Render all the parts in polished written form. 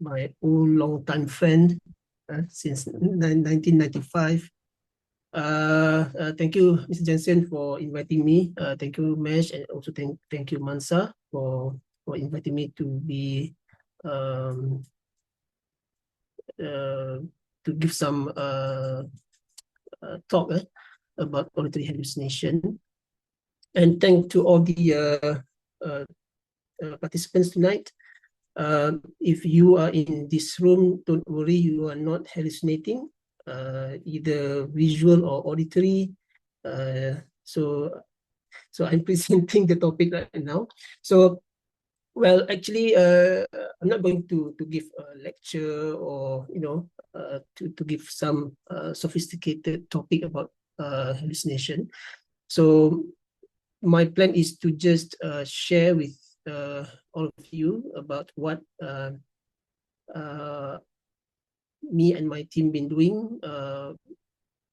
my old long-time friend since 1995. Thank you, Mr. Jensen, for inviting me. Thank you, Mesh, and also thank you, MANSA, for inviting me to be um, to give some talk about auditory hallucination. And thank to all the participants tonight. If you are in this room, don't worry, you are not hallucinating, either visual or auditory. So I'm presenting the topic right now. So, well, actually, I'm not going to give a lecture or, to give some sophisticated topic about hallucination. So my plan is to just share with all of you about what me and my team been doing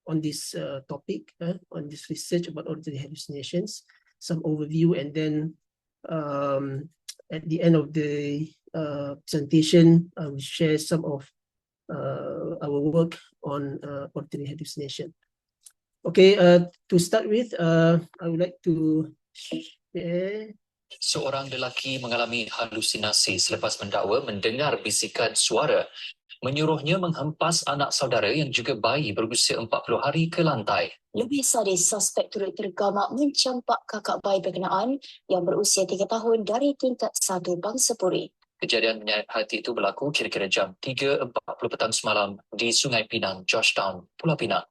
on this topic, on this research about auditory hallucinations, some overview, and then at the end of the presentation, I will share some of our work on auditory hallucination. Okay, to start with, I would like to share. Seorang lelaki mengalami halusinasi selepas mendakwa mendengar bisikan suara menyuruhnya menghempas anak saudara yang juga bayi berusia 40 hari ke lantai. Lebih sadis, suspek turut tergamak mencampak kakak bayi berkenaan yang berusia 3 tahun dari tingkat 1 Bangsapuri. Kejadian menyayat hati itu berlaku kira-kira jam 3.40 petang semalam di Sungai Pinang, Georgetown, Pulau Pinang.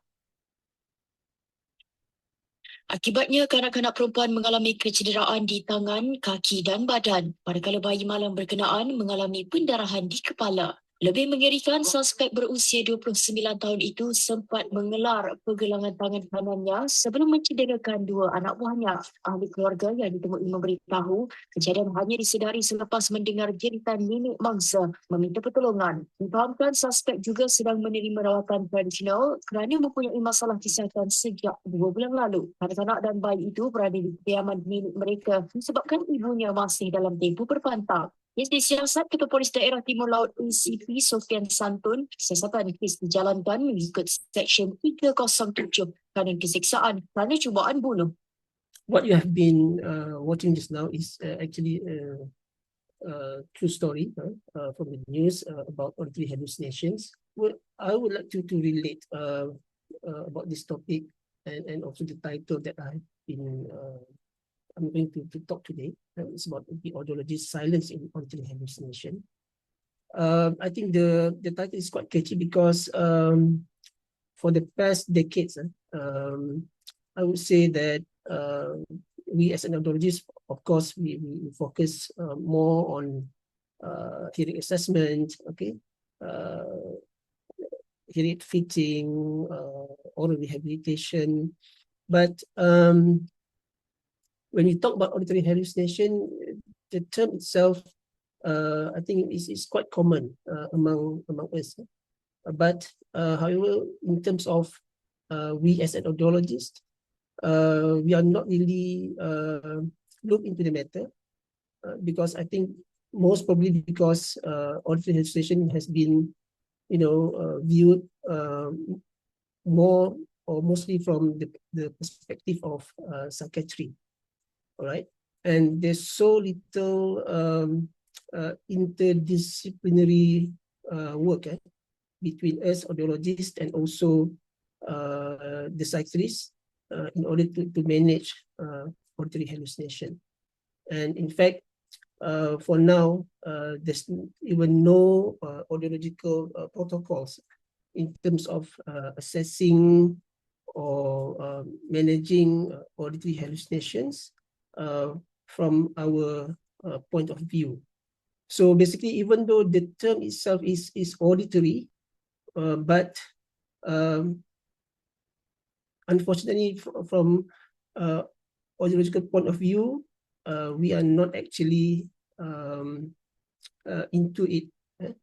Akibatnya, kanak-kanak perempuan mengalami kecederaan di tangan, kaki dan badan, manakala bayi malang berkenaan mengalami pendarahan di kepala. Lebih mengerikan, suspek berusia 29 tahun itu sempat mengelar pergelangan tangan kanannya sebelum mencederakan 2 anak buahnya. Ahli keluarga yang ditemui memberitahu kejadian hanya disedari selepas mendengar jeritan nenek mangsa meminta pertolongan. Difahamkan suspek juga sedang menerima rawatan tradisional kerana mempunyai masalah kesihatan sejak 2 bulan lalu. Kanak-kanak dan bayi itu berada di kediaman nenek mereka disebabkan ibunya masih dalam tempoh berpantang. Kes disiasat Ketua Polis Daerah Timur Laut ACP Sofian Santun, siasatan kes dijalankan mengikut Seksyen 307 Kanun Keseksaan kerana cubaan bunuh. What you have been watching just now is actually true story from the news about auditory hallucinations. Well, I would like to relate about this topic and also the title that I'm going to talk today. It's about the audiologist silence in auditory hallucination. I think the title is quite catchy because for the past decades, I would say that we as an audiologist, of course, we focus more on hearing assessment, okay, hearing fitting, oral rehabilitation, but when we talk about auditory hallucination, the term itself, I think is quite common among us. But however, in terms of we as an audiologist, we are not really look into the matter because I think most probably because auditory hallucination has been, viewed more or mostly from the perspective of psychiatry. All right, and there's so little interdisciplinary work between us audiologists and also the psychiatrists in order to manage auditory hallucination. And in fact, for now, there's even no audiological protocols in terms of assessing or managing auditory hallucinations from our point of view. So basically, even though the term itself is auditory, but unfortunately, from audiological point of view, we are not actually into it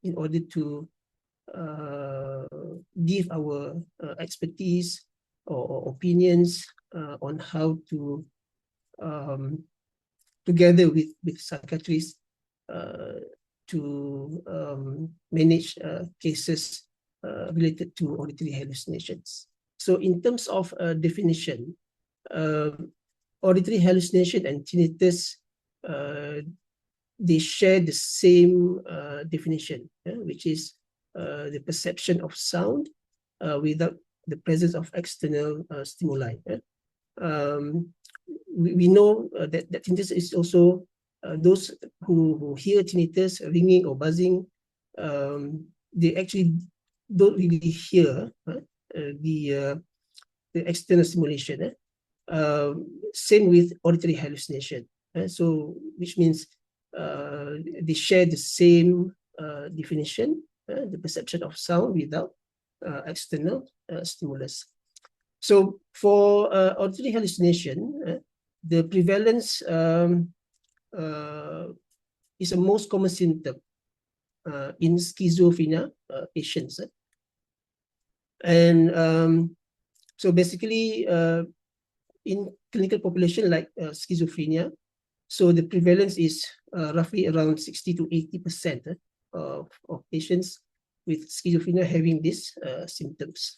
in order to give our expertise or opinions on how to together with psychiatrists manage cases related to auditory hallucinations. So in terms of definition, auditory hallucination and tinnitus, they share the same definition, which is the perception of sound without the presence of external stimuli. We know that tinnitus is also those who hear tinnitus, ringing or buzzing, they actually don't really hear the external stimulation. Same with auditory hallucination. So, which means they share the same definition, the perception of sound without external stimulus. So, for auditory hallucination, the prevalence is a most common symptom in schizophrenia patients. And so basically, in clinical population like schizophrenia, so the prevalence is roughly around 60 to 80% of patients with schizophrenia having these symptoms.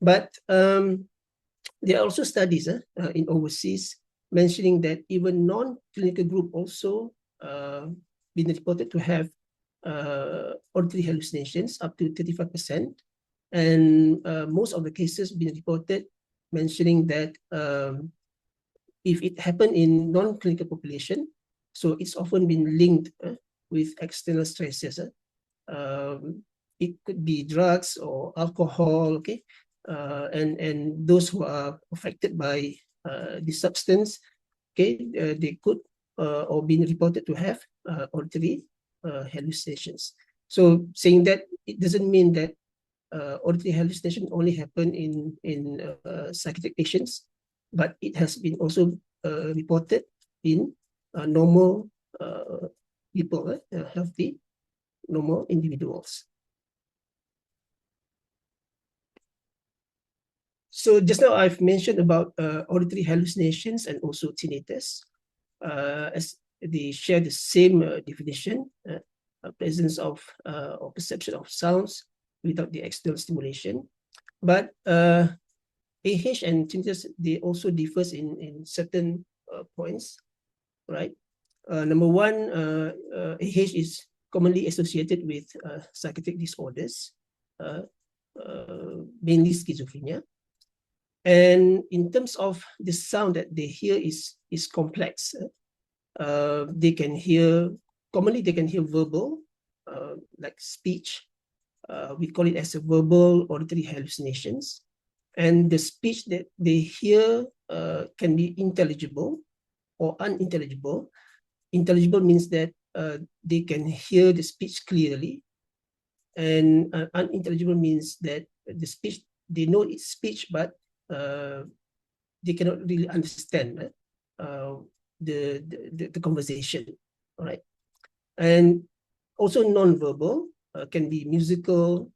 But there are also studies in overseas mentioning that even non-clinical group also been reported to have auditory hallucinations up to 35%. And most of the cases been reported mentioning that if it happened in non-clinical population, so it's often been linked with external stresses. It could be drugs or alcohol, okay? And those who are affected by the substance, okay, they could or been reported to have auditory hallucinations. So saying that, it doesn't mean that auditory hallucination only happen in psychiatric patients, but it has been also reported in normal people, healthy, normal individuals. So just now I've mentioned about auditory hallucinations and also tinnitus, as they share the same definition, presence of or perception of sounds without the external stimulation. But AH and tinnitus, they also differs in certain points, right? Number one, AH is commonly associated with psychiatric disorders, mainly schizophrenia. And in terms of the sound that they hear is complex. They can hear, commonly they can hear verbal, like speech. We call it as a verbal auditory hallucinations. And the speech that they hear can be intelligible or unintelligible. Intelligible means that they can hear the speech clearly. And unintelligible means that the speech, they know it's speech, but they cannot really understand the conversation, all right? And also non-verbal can be musical,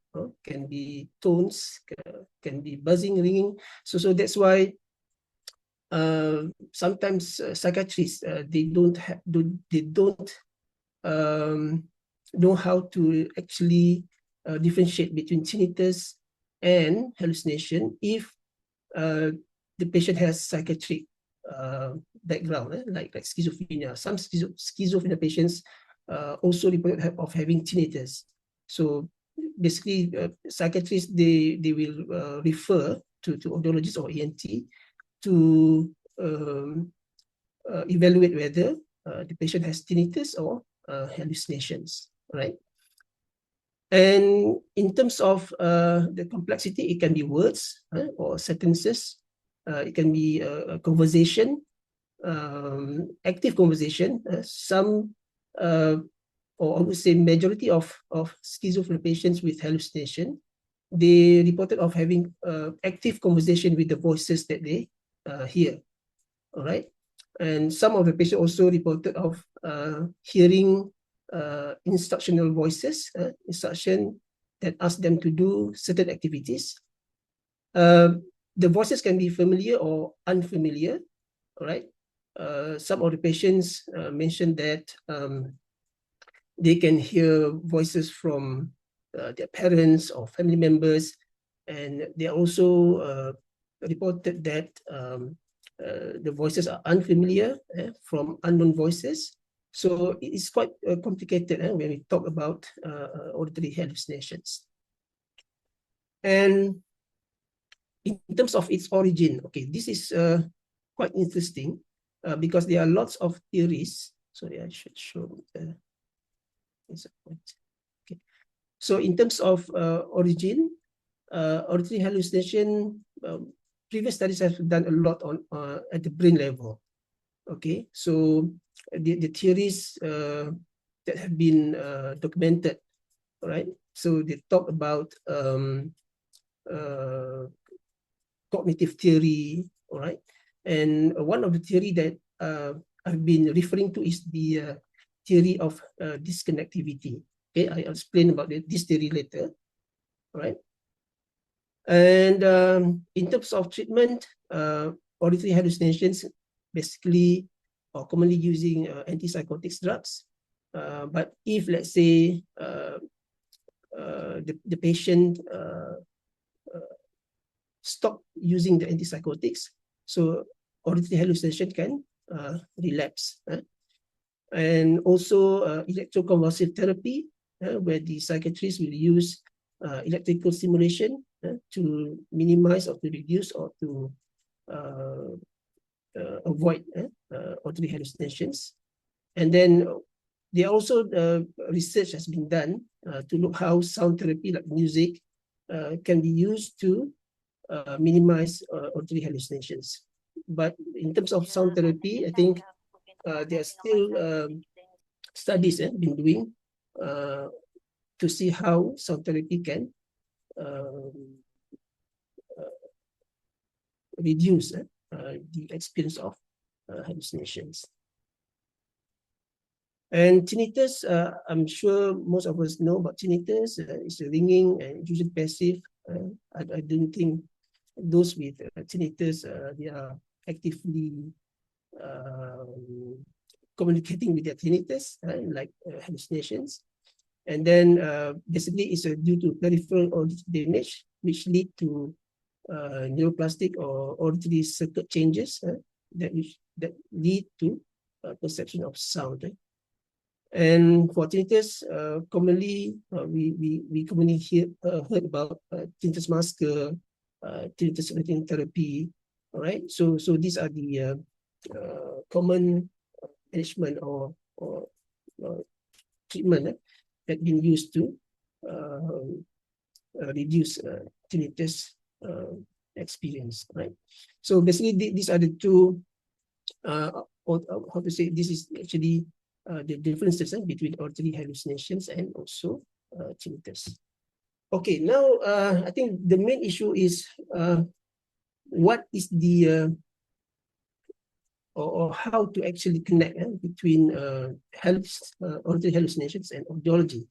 can be tones, can be buzzing, ringing. So that's why sometimes psychiatrists they don't know how to actually differentiate between tinnitus and hallucination if the patient has psychiatric background, like schizophrenia. Some schizophrenia patients also report of having tinnitus. So basically, psychiatrists, they will refer to audiologists or ENT to evaluate whether the patient has tinnitus or hallucinations, right? And in terms of the complexity, it can be words or sentences. It can be a conversation, active conversation. Some, or I would say majority of schizophrenia patients with hallucination, they reported of having active conversation with the voices that they hear, all right? And some of the patients also reported of hearing instructional voices, instruction that ask them to do certain activities. The voices can be familiar or unfamiliar, all right? Some of the patients mentioned that they can hear voices from their parents or family members, and they also reported that the voices are unfamiliar from unknown voices. So it is quite complicated when we talk about auditory hallucinations. And in terms of its origin, okay, this is quite interesting because there are lots of theories. Sorry, I should show this point. Okay, so in terms of origin, auditory hallucination, previous studies have done a lot on at the brain level. Okay, so the theories that have been documented, all right. So they talk about cognitive theory, all right. And one of the theory that I've been referring to is the theory of disconnectivity. Okay, I'll explain about this theory later, all right. And in terms of treatment, auditory hallucinations basically are commonly using antipsychotics drugs. But if, let's say, the patient stop using the antipsychotics, so auditory hallucination can relapse. And also electroconvulsive therapy, where the psychiatrist will use electrical stimulation to minimize or to reduce or to avoid auditory hallucinations. And then there also research has been done to look how sound therapy like music can be used to minimize auditory hallucinations. But in terms of sound therapy, I think there are still studies been doing to see how sound therapy can reduce the experience of hallucinations. And tinnitus, I'm sure most of us know about tinnitus. It's a ringing and usually passive. I don't think those with tinnitus, they are actively communicating with their tinnitus, like hallucinations. And then basically it's due to peripheral auditory damage, which lead to neuroplastic or auditory circuit changes that lead to perception of sound. And for tinnitus, commonly we commonly heard about tinnitus masker, tinnitus listening therapy. All right, so these are the common management or treatment that been used to reduce tinnitus experience. Right. So basically, these are the two. How to say? This is actually the differences between auditory hallucinations and also tinnitus. Okay, now I think the main issue is what is the or how to actually connect between auditory hallucinations and audiology,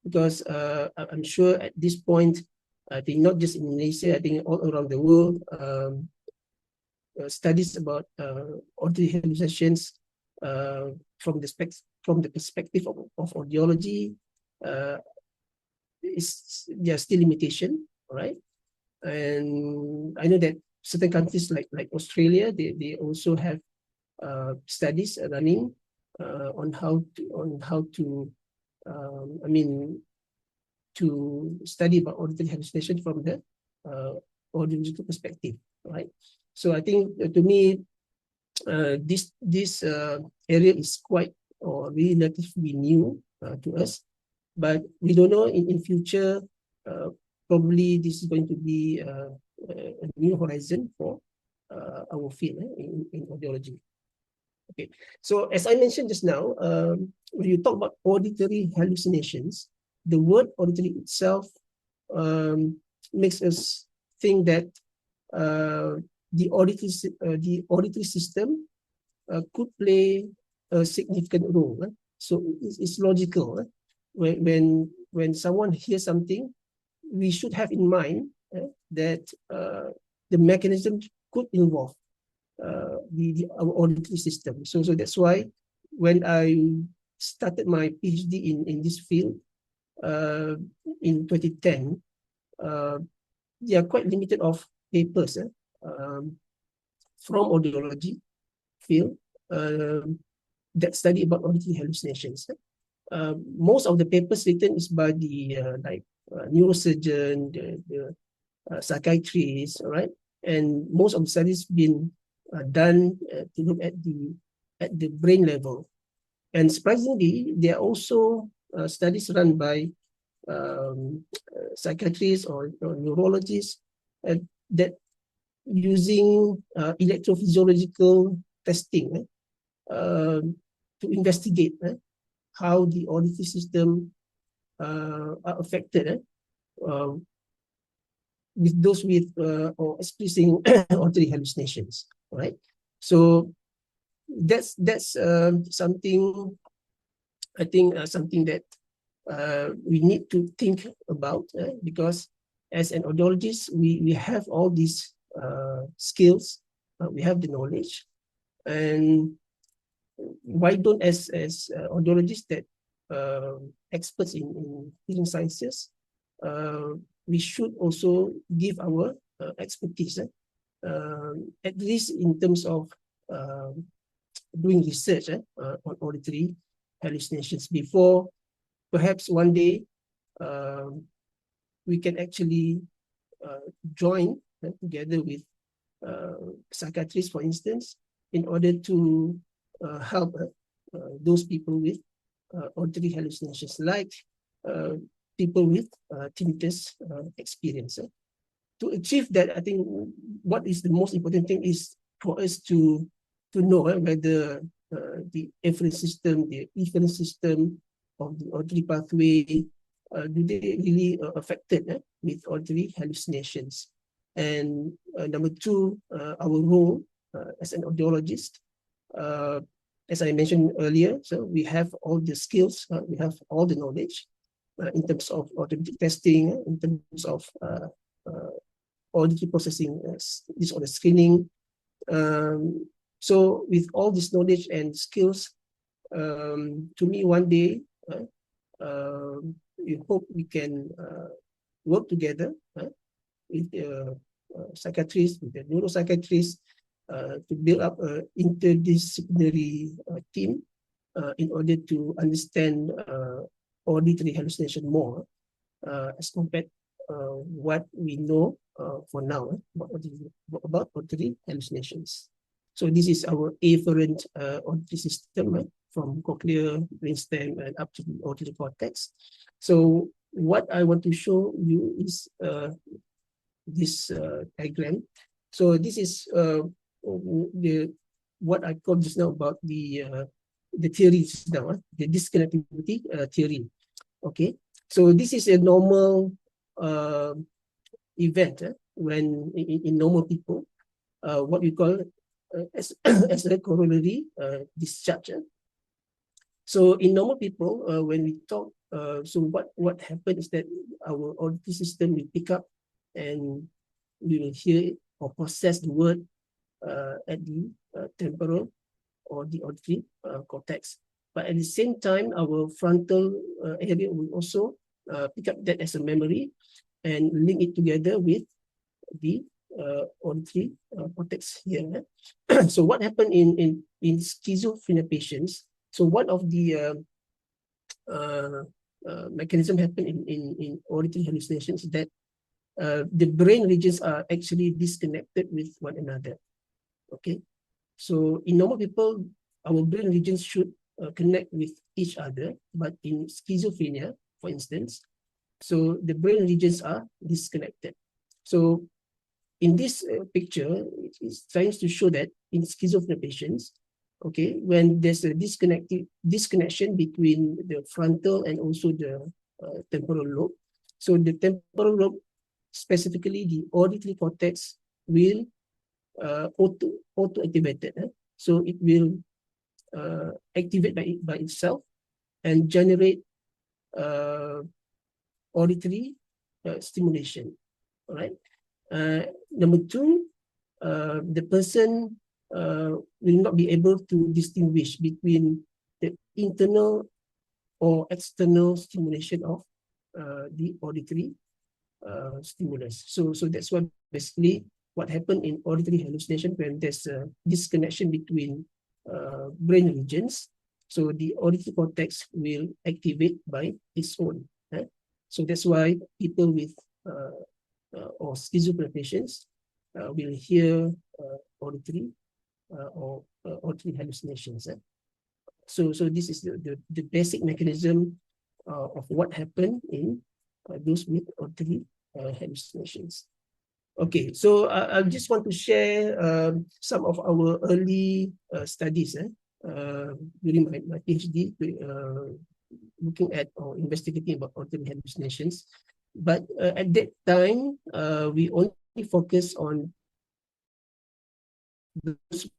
because I'm sure at this point, I think not just in Malaysia, I think all around the world, studies about auditory hallucinations from the perspective of audiology, there are still limitation, right? And I know that certain countries like Australia, they also have studies running on how to to study about auditory hallucination from the audiological perspective, right? So I think to me, this area is quite or relatively new to us, but we don't know in future. Probably this is going to be a new horizon for our field in audiology. Okay, so as I mentioned just now, when you talk about auditory hallucinations, the word auditory itself makes us think that the auditory system could play a significant role. So it's logical. When someone hears something, we should have in mind that the mechanism could involve our auditory system. So that's why when I started my PhD in this field in 2010, there are quite limited of papers from audiology field that study about auditory hallucinations. Most of the papers written is by the neurosurgeon, the psychiatrists, right? And most of the studies been done to look at the brain level. And surprisingly, there are also studies run by psychiatrists or neurologists that using electrophysiological testing to investigate how the auditory system are affected with those with or experiencing auditory hallucinations, right? So that's something, I think, something that we need to think about because as an audiologist, we have all these skills, we have the knowledge, and why don't as audiologists that experts in hearing sciences, we should also give our expertise, at least in terms of doing research on auditory hallucinations before perhaps one day we can actually join together with psychiatrists, for instance, in order to help those people with auditory hallucinations, like people with tinnitus experience. To achieve that, I think what is the most important thing is for us to know whether the efferent system, the efferent system of the auditory pathway, do they really affected with auditory hallucinations? And number two, our role as an audiologist, as I mentioned earlier, so we have all the skills, we have all the knowledge in terms of auditory testing, in terms of auditory processing, disorder screening. So with all this knowledge and skills, to me, one day, we hope we can work together with psychiatrists, with the neuropsychiatrists, to build up an interdisciplinary team in order to understand auditory hallucination more as compared what we know for now about auditory hallucinations. So this is our afferent auditory system from cochlear, brainstem, and up to the auditory cortex. So what I want to show you is this diagram. So this is what I called just now about the theories now, the disconnectivity theory. Okay, so this is a normal event when in normal people, what we call as a corollary discharge. So in normal people, when we talk, so what happens is that our auditory system will pick up and we will hear or process the word at the temporal or the auditory cortex. But at the same time, our frontal area will also pick up that as a memory and link it together with the auditory cortex here. So what happened in schizophrenia patients? So one of the mechanism happen in auditory hallucinations is that the brain regions are actually disconnected with one another. Okay, so in normal people, our brain regions should connect with each other, but in schizophrenia, for instance, so the brain regions are disconnected. So in this picture, it's trying to show that in schizophrenia patients, okay, when there's a disconnection between the frontal and also the temporal lobe, so the temporal lobe, specifically the auditory cortex, will auto-activated. So it will activate by itself and generate auditory stimulation. All right. Number two, the person will not be able to distinguish between the internal or external stimulation of the auditory stimulus. So that's why basically what happened in auditory hallucination when there's a disconnection between brain regions. So the auditory cortex will activate by its own. So that's why people with or schizophrenia patients will hear auditory or auditory hallucinations. So this is the basic mechanism of what happened in those with auditory hallucinations. Okay, so I just want to share some of our early studies during my PhD, looking at or investigating about auditory hallucinations. But at that time, we only focus on those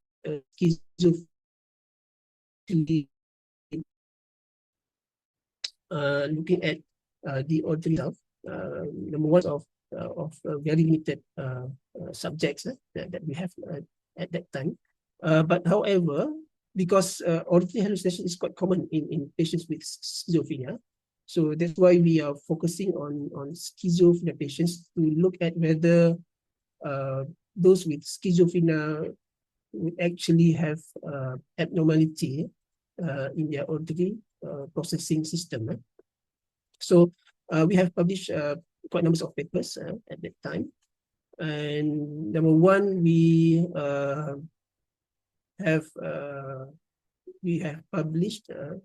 schizophrenia, looking at the auditory itself. Number one of very limited subjects that we have at that time. But however, because auditory hallucination is quite common in patients with schizophrenia, so that's why we are focusing on schizophrenia patients to look at whether those with schizophrenia would actually have abnormality in their auditory processing system. So we have published quite numbers of papers at that time. And number one, we have published a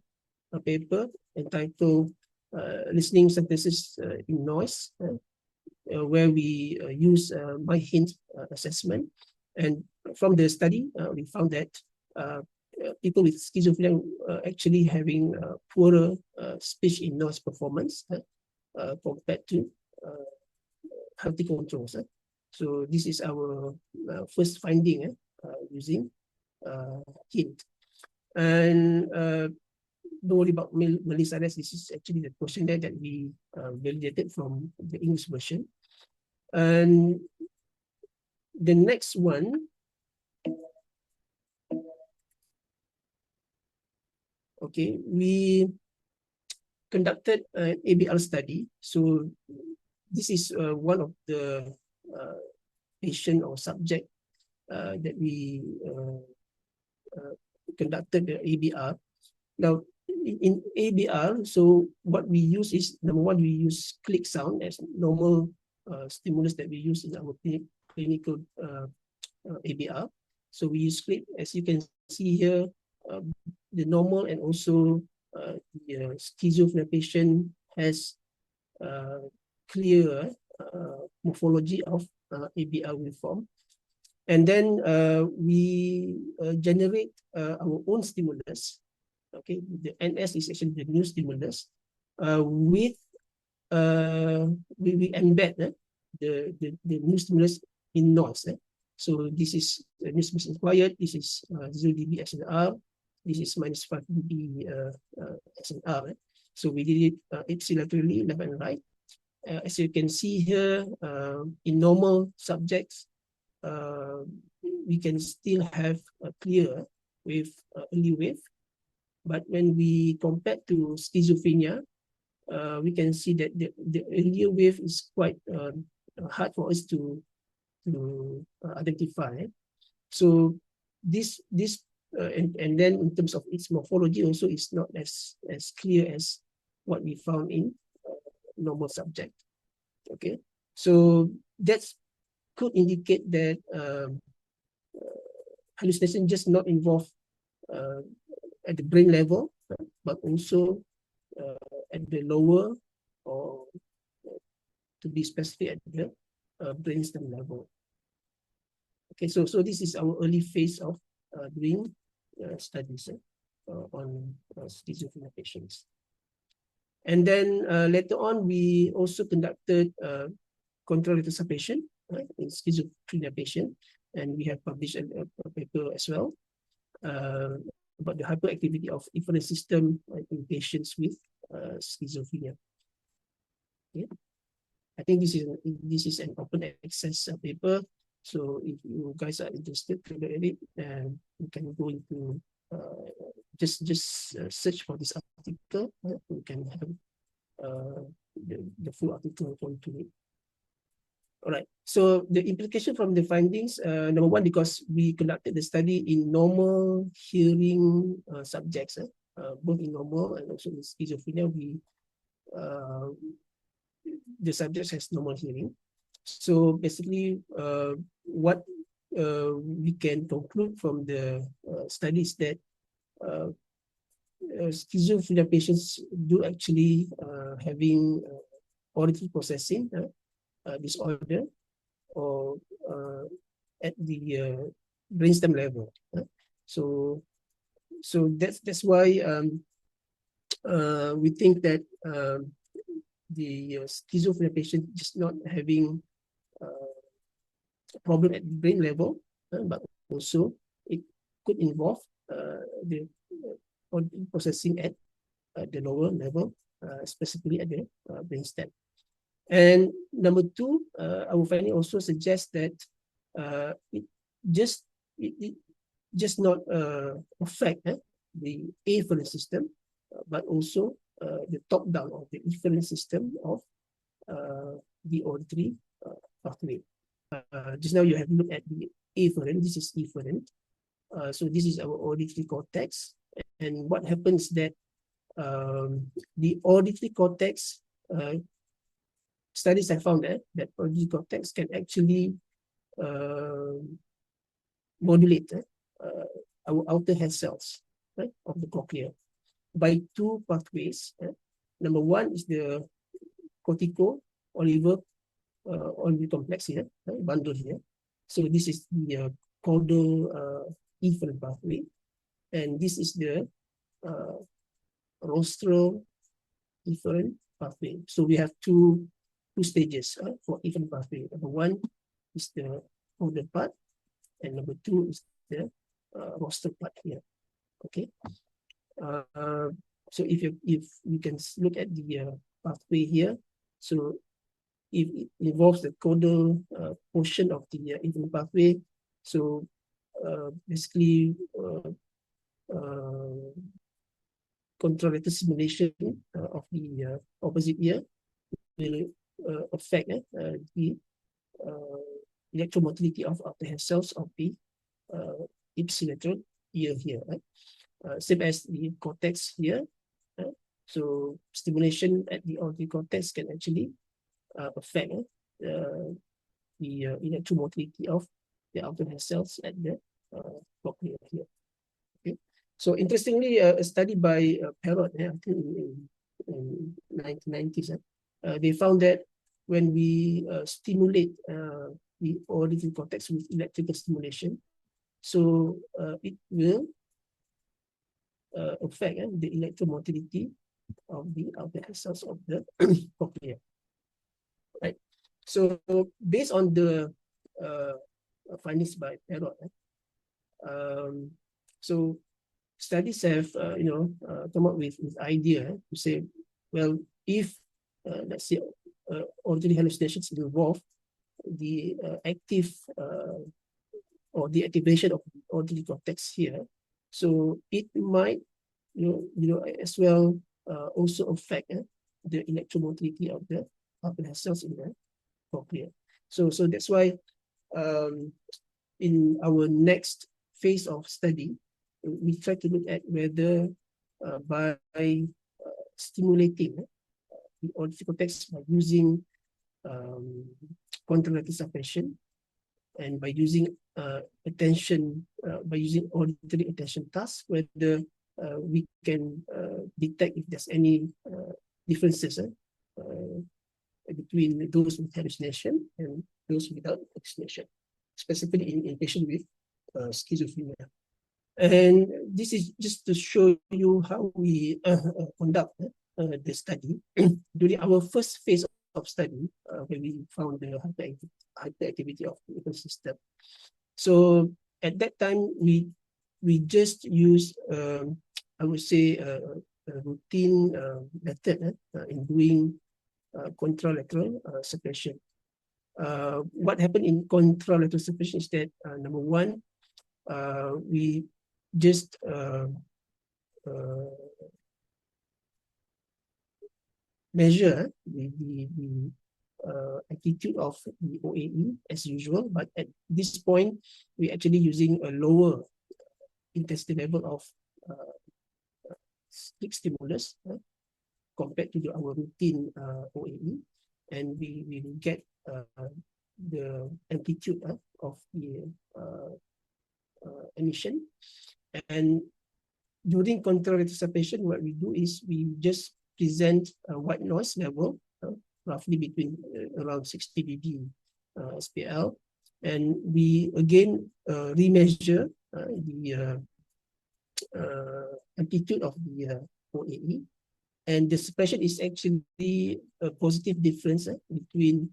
paper entitled Listening Synthesis in Noise, where we use my hint assessment. And from the study, we found that people with schizophrenia actually having poorer speech in noise performance compared to healthy controls. So this is our first finding using hint. And don't worry about Melissa, this is actually the questionnaire that we validated from the English version. And the next one, okay, we conducted an ABR study. So this is one of the patient or subject that we conducted the ABR. Now, in ABR, so what we use is, number one, we use click sound as normal stimulus that we use in our clinical ABR. So we use click, as you can see here, the normal and also the schizophrenia patient has clear morphology of ABR waveform. And then we generate our own stimulus. Okay, the NS is actually the new stimulus. We embed the new stimulus in noise. So this is the new stimulus inquired. This is 0 dB SNR. This is minus 5 dB SNR. So we did it ipsilaterally, left and right. As you can see here, in normal subjects, we can still have a clear wave, early wave. But when we compare to schizophrenia, we can see that the earlier wave is quite hard for us to identify. So this and then in terms of its morphology also is not as clear as what we found in normal subject. Okay, so that could indicate that hallucination just not involved at the brain level, but also at the lower, or to be specific, at the brainstem level. Okay, so this is our early phase of doing studies on schizophrenia patients. And then later on, we also conducted control resuscitation in schizophrenia patient, and we have published a paper as well about the hyperactivity of efferent system in patients with schizophrenia. Okay. I think this is an open access paper. So if you guys are interested to look at it, you can go into just search for this article. You can have the full article for today. All right. So the implication from the findings, number one, because we conducted the study in normal hearing subjects, both in normal and also in schizophrenia, the subject has normal hearing. So basically, what we can conclude from the studies that schizophrenia patients do actually having auditory processing disorder or at the brainstem level. So that's why we think that the schizophrenia patient is not having a problem at the brain level, but also it could involve the processing at the lower level, specifically at the brainstem. And number two, our finding also suggests that it just not affect the afferent system, but also the top down of the efferent system of the auditory pathway. Just now you have looked at the afferent. This is efferent. So this is our auditory cortex. And what happens that the auditory cortex, studies have found that auditory cortex can actually modulate our outer hair cells, right, of the cochlea by two pathways. Number one is the cortico-olivar complex here, bundle here. So this is the caudal efferent pathway, and this is the rostral efferent pathway. So we have two stages for efferent pathway. Number one is the caudal part, and number two is the rostral part here. Okay. So if you can look at the pathway here, so if it involves the caudal portion of the efferent pathway, so basically contralateral stimulation of the opposite ear will affect the electromotility of the hair cells of the ipsilateral ear here, right? Same as the cortex here. So stimulation at the auditory cortex can actually affect the electromotility of the outer hair cells at the cochlea here. Okay. So interestingly, a study by Parrot, I think in 1990s, they found that when we stimulate the auditory cortex with electrical stimulation, so it will affect the electromotility of the outer hair cells of the cochlea. Right. So based on the findings by Parrot, so studies have come up with idea to say, well, if let's say auditory hallucinations involve the active or the activation of the auditory cortex here, so it might as well also affect the electromotility of the outer hair cells in the cochlea. So that's why in our next phase of study, we try to look at whether by stimulating the auditory cortex by using contralateral suppression and by using by using auditory attention task, whether we can detect if there's any differences between those with hallucination and those without hallucination, specifically in patients with schizophrenia. And this is just to show you how we conduct the study. During our first phase of study, where we found the hyperactivity of the ecosystem. So at that time, we just used, I would say, a routine method in doing contralateral suppression. What happened in contralateral suppression is that number one, we just measure the amplitude of the OAE as usual, but at this point, we're actually using a lower intensity level of sleep stimulus compared to our routine OAE, and we will get the amplitude of the emission. And during contralateral suppression, what we do is we just present a white noise level, roughly between around 60 dB SPL, and we again remeasure the amplitude of the OAE, and the suppression is actually a positive difference between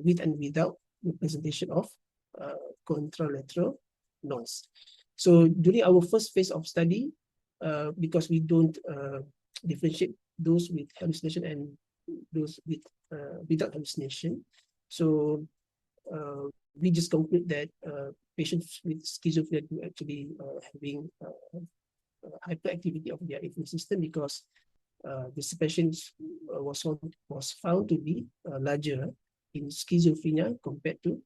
with and without the presentation of contralateral noise. So during our first phase of study, because we don't differentiate those with hallucination and those with without hallucination, so we just conclude that patients with schizophrenia do actually having hyperactivity of their immune system, because the suppression was found to be larger in schizophrenia compared to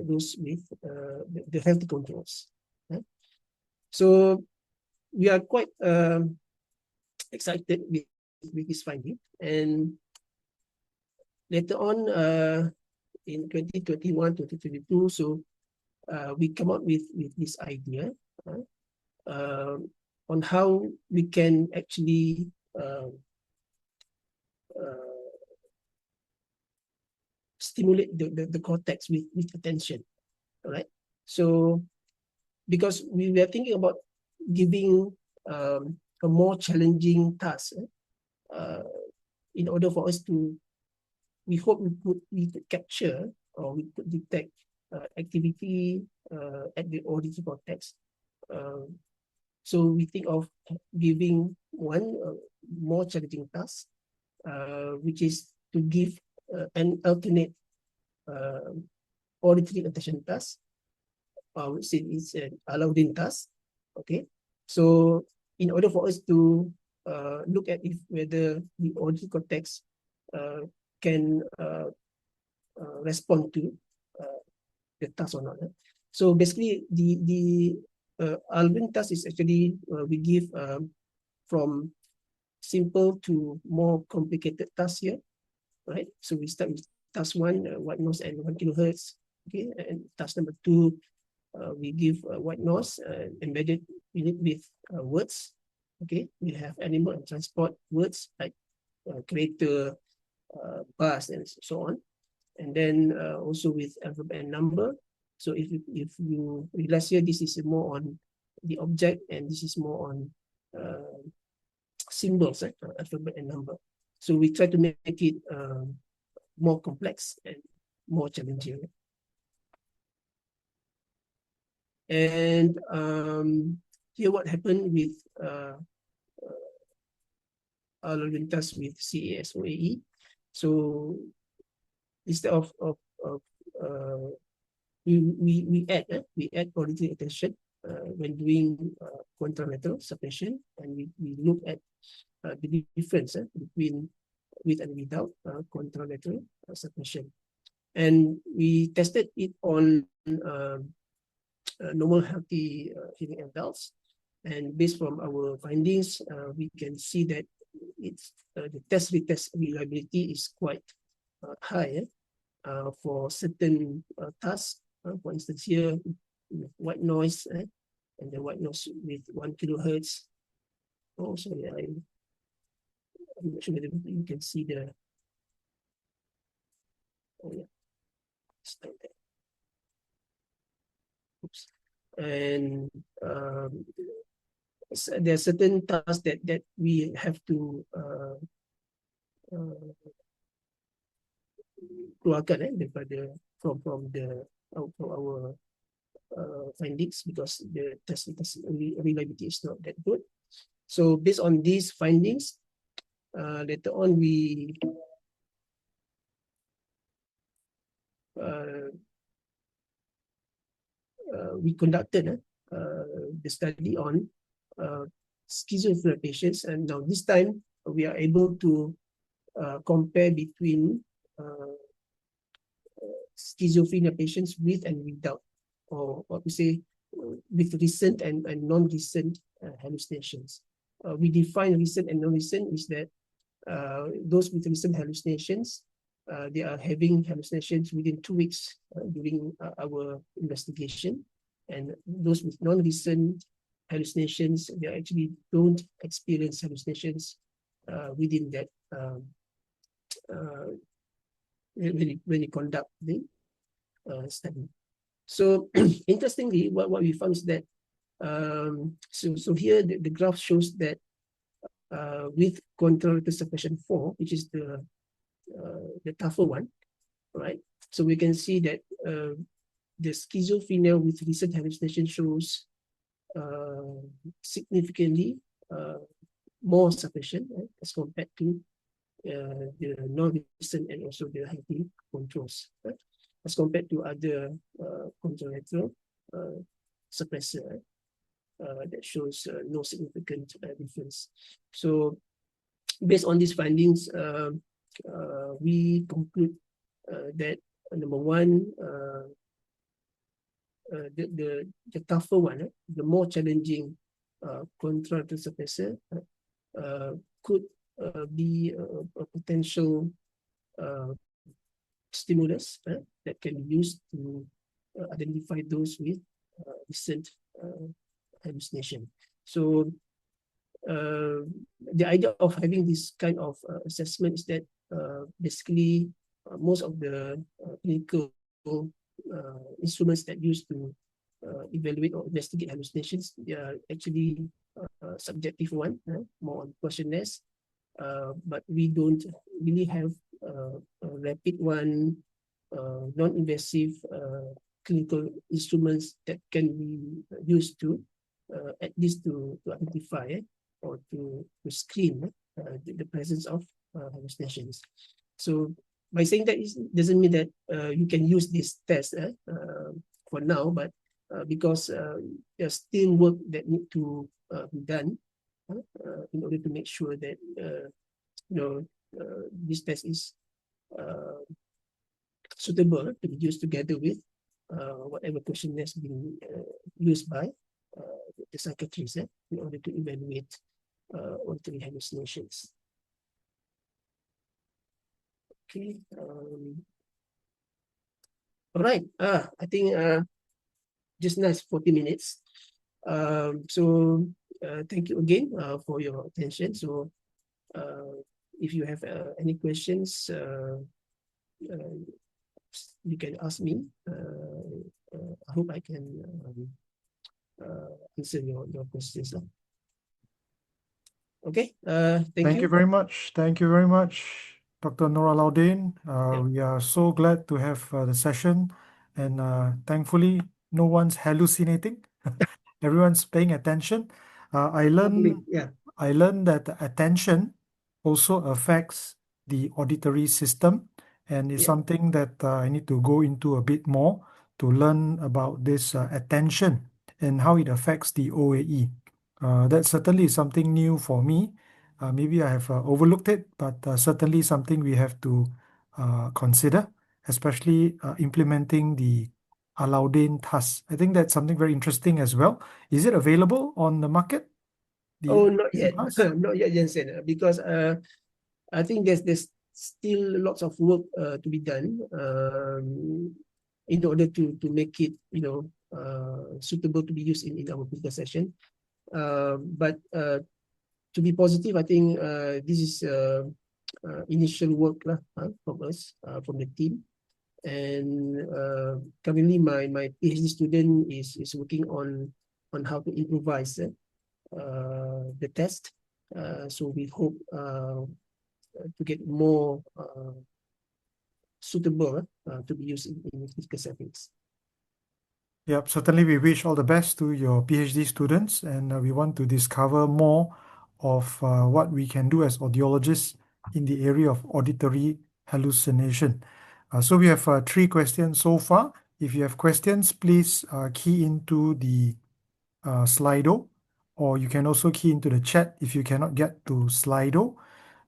those with the healthy controls. So we are quite excited with this finding, and later on in 2021, 2022, so we come up with this idea on how we can actually stimulate the cortex with attention, all right? So because we were thinking about giving a more challenging task in order for us to, we hope we could capture or we could detect activity at the auditory cortex. So we think of giving one more challenging task, which is to give an alternate auditory attention task, which is an Alaudin task. Okay, so in order for us to look at whether the auditory cortex can respond to the task or not. So basically, the Alaudin task is actually we give from simple to more complicated tasks here, right? So we start with task 1, white noise and 1 kilohertz. Okay, and task number 2, we give white noise embedded in it with words. Okay, we have animal and transport words like creator, bus, and so on. And then also with alphabet and number. So if you realize here, this is more on the object, and this is more on symbols, alphabet and number. So we try to make it more complex and more challenging. And here what happened with Alaudin task with CAS-OAE. So instead of we add auditory attention when doing contralateral suppression, and we look at the difference between with and without contralateral suppression, and we tested it on normal healthy hearing adults, and based from our findings, we can see that it's the test-retest reliability is quite high for certain tasks. For instance, here white noise and the white noise with 1 kilohertz. Oh, sorry, I'm not sure whether you can see the. Oh yeah, it's not there. Oops. And there are certain tasks that we have to keluarkan daripada from our findings, because the test reliability is not that good. So based on these findings, later on we conducted the study on schizophrenia patients, and now this time we are able to compare between schizophrenia patients with and without, or what we say, with recent and non-recent hallucinations. We define recent and non-recent is that those with recent hallucinations, they are having hallucinations within 2 weeks during our investigation, and those with non-recent hallucinations, they actually don't experience hallucinations within that when you conduct the study. So interestingly, what we found is that so here the graph shows that with contralateral suppression 4, which is the tougher one, right? So we can see that the schizophrenia with recent hallucination shows significantly more suppression, right, as compared to the non-recent and also the healthy controls, right, as compared to other contralateral suppressor, right, that shows no significant difference. So based on these findings, we conclude that number one, the tougher one, the more challenging contralateral suppressor could be a potential stimulus that can be used to identify those with recent hallucination. So the idea of having this kind of assessment is that basically most of the clinical instruments that used to evaluate or investigate hallucinations, they are actually subjective one, more on questionnaires, but we don't really have a rapid one, non-invasive clinical instruments that can be used to at least to identify or to screen the presence of hallucinations. So by saying that, it doesn't mean that you can use this test for now, but because there's still work that need to be done in order to make sure that this test is suitable to be used together with whatever questionnaire has been used by the psychiatrist in order to evaluate auditory hallucinations. Okay. All right. I think just nice 40 minutes. So thank you again for your attention. So if you have any questions, you can ask me. I hope I can answer your questions. Okay. Thank you. Thank you very much. Thank you very much, Dr. Noor Alaudin. We are so glad to have the session, and thankfully no one's hallucinating. Everyone's paying attention. I learned that attention also affects the auditory system, and it's something that I need to go into a bit more to learn about this attention and how it affects the OAE. That certainly is something new for me. Maybe I have overlooked it, but certainly something we have to consider, especially implementing the Alaudin task. I think that's something very interesting as well. Is it available on the market? Not yet. Not yet, Jensen, because I think there's still lots of work to be done in order to make it suitable to be used in our clinical session. But to be positive, I think this is initial work from us, from the team. And currently my PhD student is working on how to improvise the test. So we hope to get more suitable to be used in clinical settings. Yep, certainly we wish all the best to your PhD students, and we want to discover more of what we can do as audiologists in the area of auditory hallucination. So we have 3 questions so far. If you have questions, please key into the Slido or you can also key into the chat if you cannot get to Slido.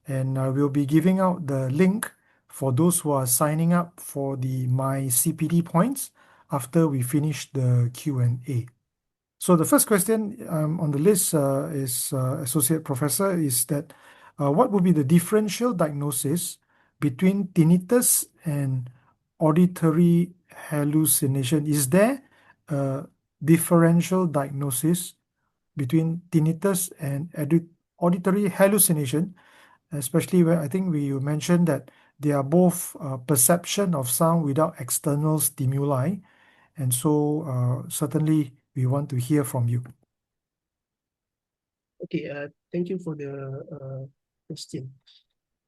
And we'll be giving out the link for those who are signing up for the My CPD points after we finish the Q&A. So the first question on the list is Associate Professor, is that what would be the differential diagnosis between tinnitus and auditory hallucination? Is there a differential diagnosis between tinnitus and auditory hallucination, especially where I think you mentioned that they are both perception of sound without external stimuli, and so certainly we want to hear from you. Okay, thank you for the question.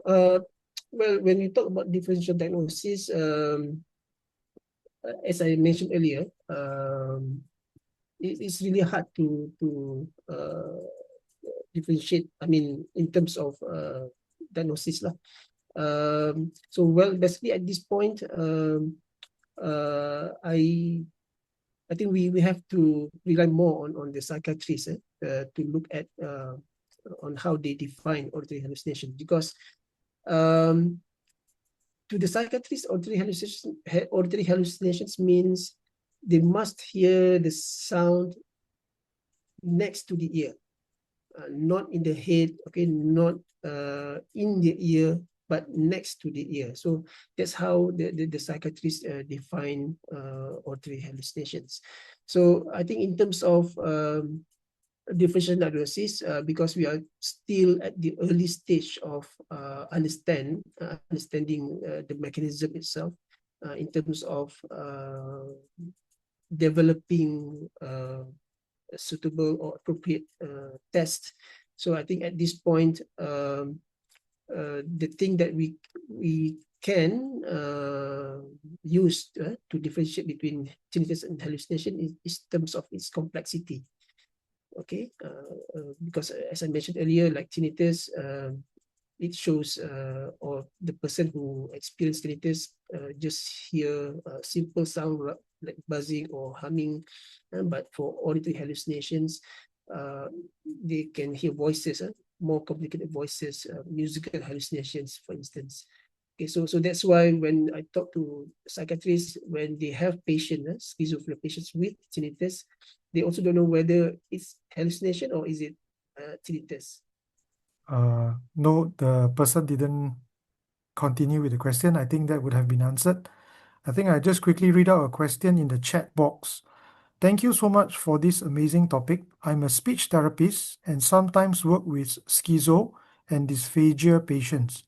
Well, when we talk about differential diagnosis, as I mentioned earlier, it's really hard to differentiate. I mean, in terms of diagnosis lah. So well, basically at this point, I think we have to rely more on the psychiatrists to look at on how they define auditory hallucination, because to the psychiatrist, auditory hallucinations means they must hear the sound next to the ear, not in the head, okay, not in the ear, but next to the ear. So that's how the psychiatrists define auditory hallucinations. So I think in terms of differential diagnosis, because we are still at the early stage of understanding the mechanism itself, in terms of developing a suitable or appropriate test. So I think at this point, the thing that we can use to differentiate between tinnitus and hallucination is in terms of its complexity. Okay, because as I mentioned earlier, like tinnitus, it shows or the person who experienced tinnitus just hear a simple sound like buzzing or humming, but for auditory hallucinations, they can hear voices, more complicated voices, musical hallucinations, for instance. Okay, so that's why when I talk to psychiatrists, when they have patients, schizophrenia patients with tinnitus, they also don't know whether it's hallucination or is it tinnitus. No, the person didn't continue with the question. I think that would have been answered. I think I just quickly read out a question in the chat box. Thank you so much for this amazing topic. I'm a speech therapist and sometimes work with schizo and dysphagia patients.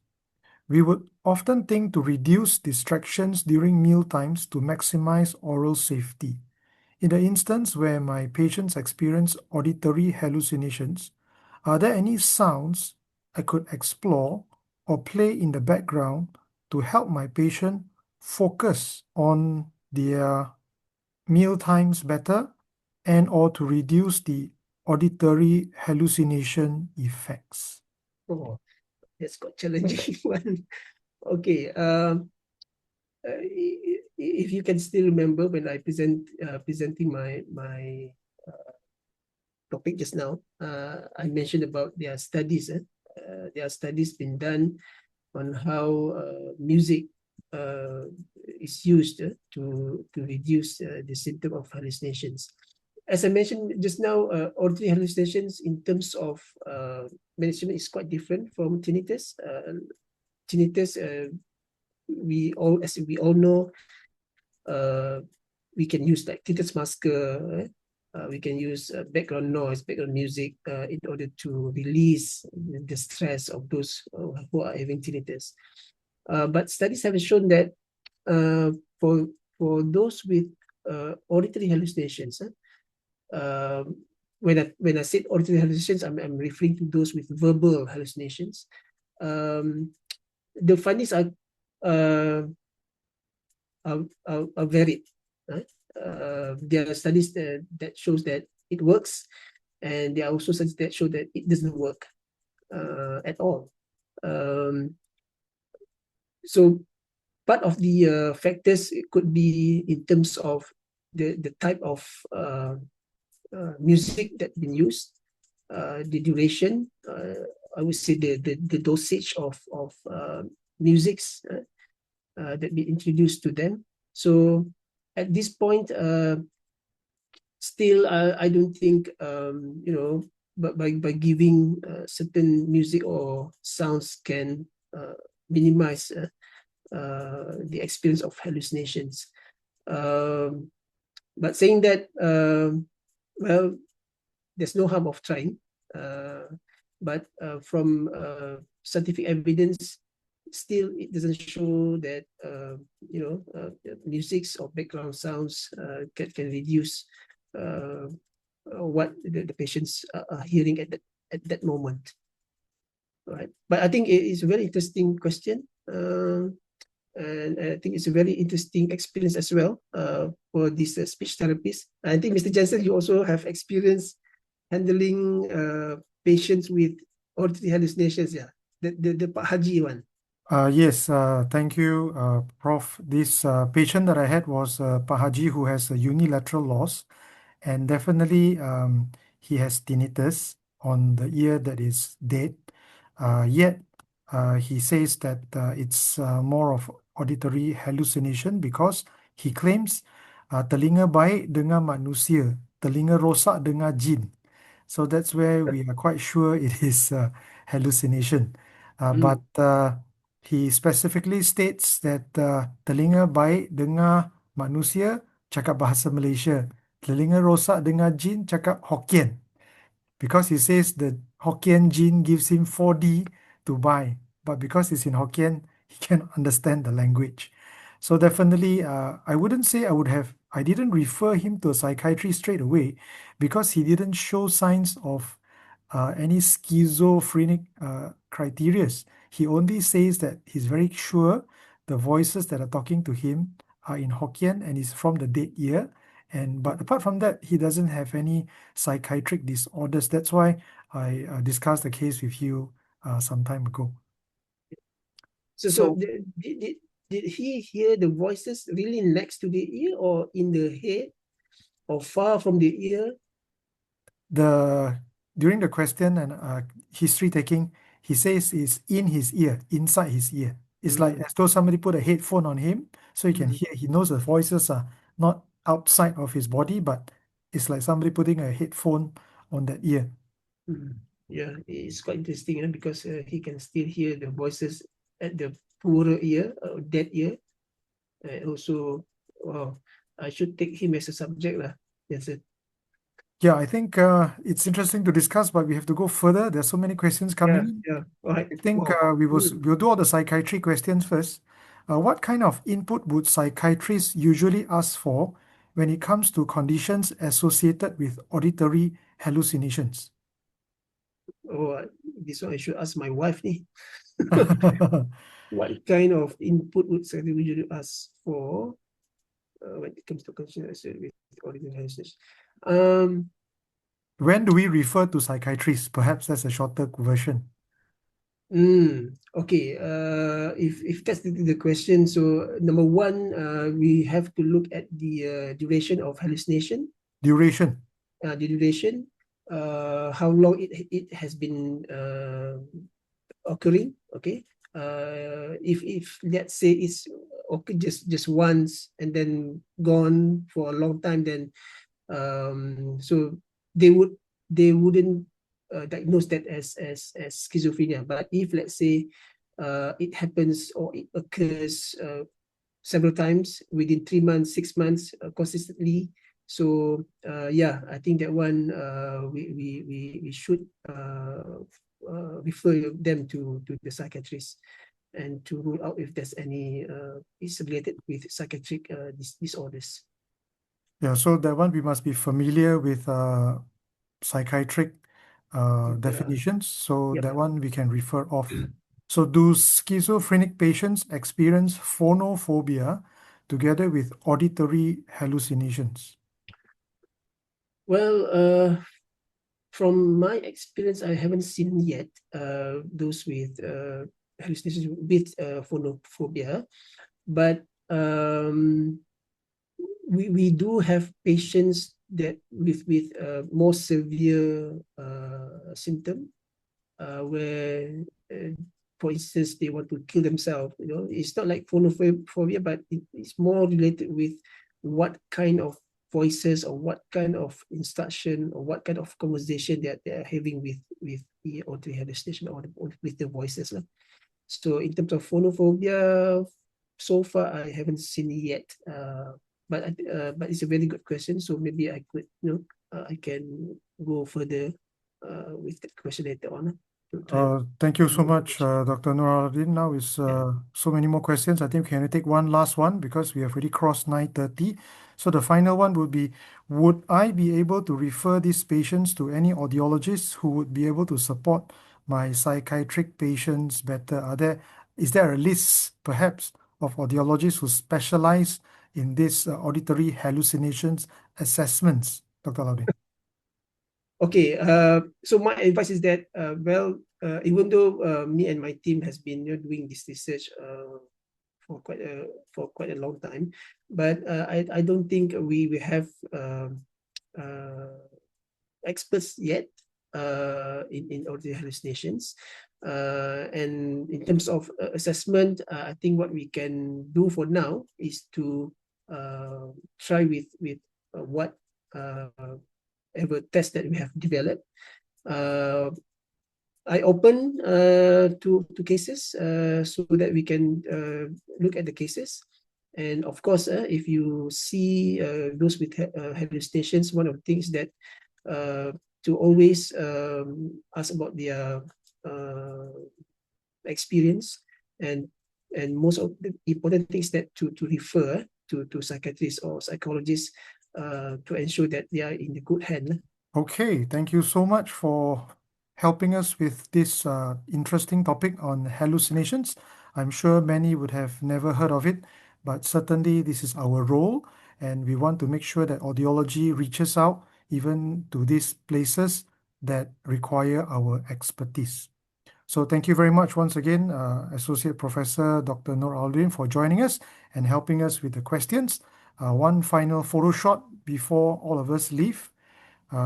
We would often think to reduce distractions during meal times to maximize oral safety. In the instance where my patients experience auditory hallucinations, are there any sounds I could explore or play in the background to help my patient focus on their meal times better and or to reduce the auditory hallucination effects? Oh, that's quite challenging one. Okay, if you can still remember when I presenting my topic just now, I mentioned about there are studies. There are studies been done on how music is used to reduce the symptom of hallucinations. As I mentioned just now, auditory hallucinations in terms of management is quite different from tinnitus. Tinnitus, as we all know, we can use like tinnitus masker. We can use background noise, background music in order to release the stress of those who are having tinnitus. But studies have shown that for those with auditory hallucinations, when I say auditory hallucinations, I'm referring to those with verbal hallucinations. The findings are varied. There are studies that shows that it works, and there are also studies that show that it doesn't work at all. So part of the factors it could be in terms of the type of music that's been used, the duration, I would say the dosage of musics that we introduced to them. So at this point, still, I don't think, but by giving certain music or sounds can minimize the experience of hallucinations. But saying that, well, there's no harm of trying. But from scientific evidence, still it doesn't show that musics or background sounds can reduce what the patients are hearing at that moment. Right. But I think it is a very interesting question. And I think it's a very interesting experience as well for this speech therapist. I think Mr. Jensen, you also have experience handling patients with auditory hallucinations, yeah. The Pak Haji one. Yes, thank you, Prof. This patient that I had was Pak Haji, who has a unilateral loss, and definitely he has tinnitus on the ear that is dead. Yet he says that it's more of auditory hallucination because he claims telinga baik dengar manusia, telinga rosak dengar jin. So that's where we are quite sure it is hallucination. But he specifically states that telinga baik dengar manusia cakap bahasa Malaysia, telinga rosak dengar jin cakap Hokkien. Because he says the Hokkien jin gives him 4D to buy, but because it's in Hokkien, he can understand the language. So definitely, I wouldn't say I didn't refer him to a psychiatrist straight away because he didn't show signs of any schizophrenic criteria. He only says that he's very sure the voices that are talking to him are in Hokkien and is from the dead ear. But apart from that, he doesn't have any psychiatric disorders. That's why I discussed the case with you some time ago. So did he hear the voices really next to the ear or in the head or far from the ear? During the question and history taking, he says it's in his ear, inside his ear. It's like as though somebody put a headphone on him so he can hear. He knows the voices are not outside of his body, but it's like somebody putting a headphone on that ear. Yeah, it's quite interesting because he can still hear the voices at the poorer ear, dead ear. Also, wow, I should take him as a subject. Yes, sir. Yeah, I think it's interesting to discuss, but we have to go further. There's so many questions coming in. Yeah, all right. I think we'll do all the psychiatry questions first. What kind of input would psychiatrists usually ask for when it comes to conditions associated with auditory hallucinations? Oh, this one I should ask my wife. What kind of input would psychiatrists usually ask for when it comes to conditions associated with auditory hallucinations? When do we refer to psychiatrists? Perhaps that's a shorter version. Okay. If that's the question, so number one, we have to look at the duration of hallucination. Duration. The duration, how long it has been occurring. Okay. If let's say it's okay just once and then gone for a long time, then so they wouldn't diagnose that as schizophrenia. But if let's say it happens or it occurs several times within 3 months, 6 months consistently, so yeah, I think that one we should refer them to the psychiatrist and to rule out if there's any is related with psychiatric disorders. Yeah, so that one we must be familiar with psychiatric definitions. So that one we can refer off. So do schizophrenic patients experience phonophobia together with auditory hallucinations? Well, from my experience, I haven't seen yet those with hallucinations with phonophobia, but we do have patients that with more severe symptom, where for instance they want to kill themselves. It's not like phonophobia, but it's more related with what kind of voices or what kind of instruction or what kind of conversation that they are having with the auditory hallucination or with the voices. So in terms of phonophobia, so far I haven't seen it yet. But it's a very good question. So maybe I could, I can go further with that question later on. Thank you so much, Dr. Noor. Now is so many more questions. I think we can take one last one because we have already crossed 9:30. So the final one would be, would I be able to refer these patients to any audiologists who would be able to support my psychiatric patients better? Is there a list perhaps of audiologists who specialize in this auditory hallucinations assessments, Dr. Alaudin? Okay, so my advice is that, even though me and my team has been doing this research for quite a long time, but I don't think we have experts yet in auditory hallucinations. And in terms of assessment, I think what we can do for now is to try with what ever test that we have developed. I open to cases so that we can look at the cases. And of course, if you see those with hallucinations, one of the things that to always ask about their experience, and most of the important things that to refer to psychiatrists or psychologists to ensure that they are in the good hand. Okay, thank you so much for helping us with this interesting topic on hallucinations. I'm sure many would have never heard of it, but certainly this is our role, and we want to make sure that audiology reaches out even to these places that require our expertise. So thank you very much once again, Associate Professor Dr. Noor Alaudin, for joining us and helping us with the questions. One final photo shot before all of us leave.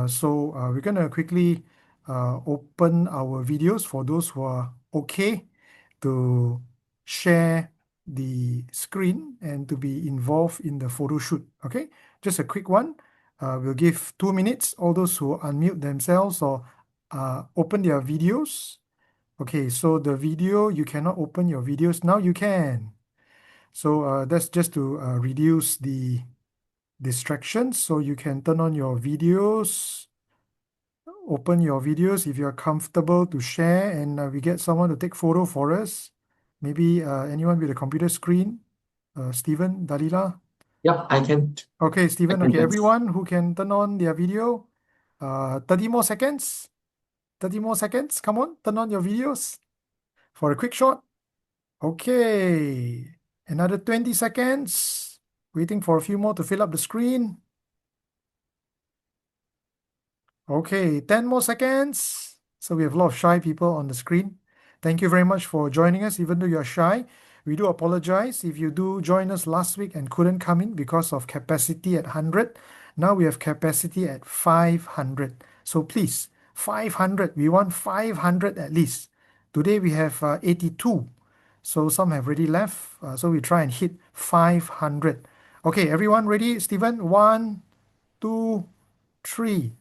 So we're going to quickly open our videos for those who are okay to share the screen and to be involved in the photo shoot. Okay, just a quick one. We'll give 2 minutes. All those who unmute themselves or open their videos. Okay, so the video, you cannot open your videos. Now you can. So that's just to reduce the distractions. So you can turn on your videos, open your videos if you're comfortable to share, and we get someone to take photo for us. Maybe anyone with a computer screen? Stephen, Dalila? Yeah, I can. Okay, Stephen. I can Okay, do. everyone who can turn on their video. 30 more seconds. 30 more seconds. Come on, turn on your videos for a quick shot. Okay, another 20 seconds. Waiting for a few more to fill up the screen. Okay, 10 more seconds. So we have a lot of shy people on the screen. Thank you very much for joining us, even though you're shy. We do apologize if you do join us last week and couldn't come in because of capacity at 100. Now we have capacity at 500. So please, 500. We want 500 at least. Today we have 82. So some have already left. So we try and hit 500. Okay, everyone ready? Stephen, 1, 2, 3.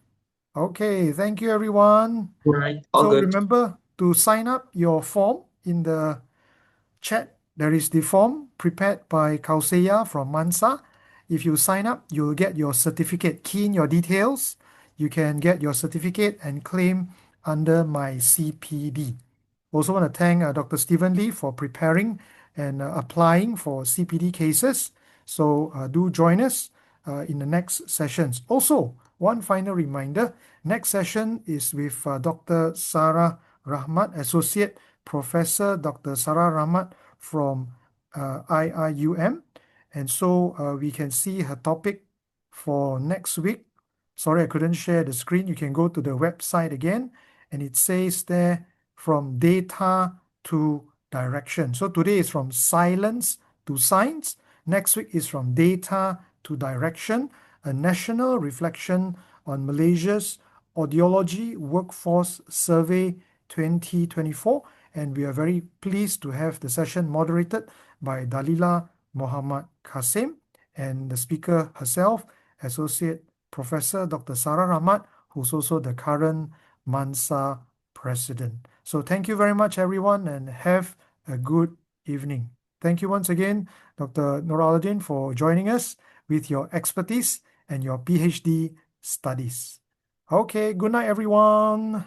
Okay, thank you, everyone. Right. All So good. remember to sign up your form in the chat. There is the form prepared by Kauseya from MANSA. If you sign up, you'll get your certificate. Key in your details. You can get your certificate and claim under my CPD. Also want to thank Dr. Stephen Lee for preparing and applying for CPD cases. So do join us in the next sessions. Also, one final reminder, next session is with Dr. Sarah Rahmat, Associate Professor Dr. Sarah Rahmat from IIUM. And so we can see her topic for next week. Sorry, I couldn't share the screen. You can go to the website again, and it says there, from data to direction. So today is from silence to signs. Next week is from data to direction. a national reflection on Malaysia's Audiology Workforce Survey 2024, and we are very pleased to have the session moderated by Dalila Muhammad Kasim, and the speaker herself, Associate Professor Dr. Sarah Rahmat, who's also the current MANSA President. So thank you very much, everyone, and have a good evening. Thank you once again, Dr. Noor Alaudin, for joining us with your expertise and your PhD studies. Okay, good night, everyone.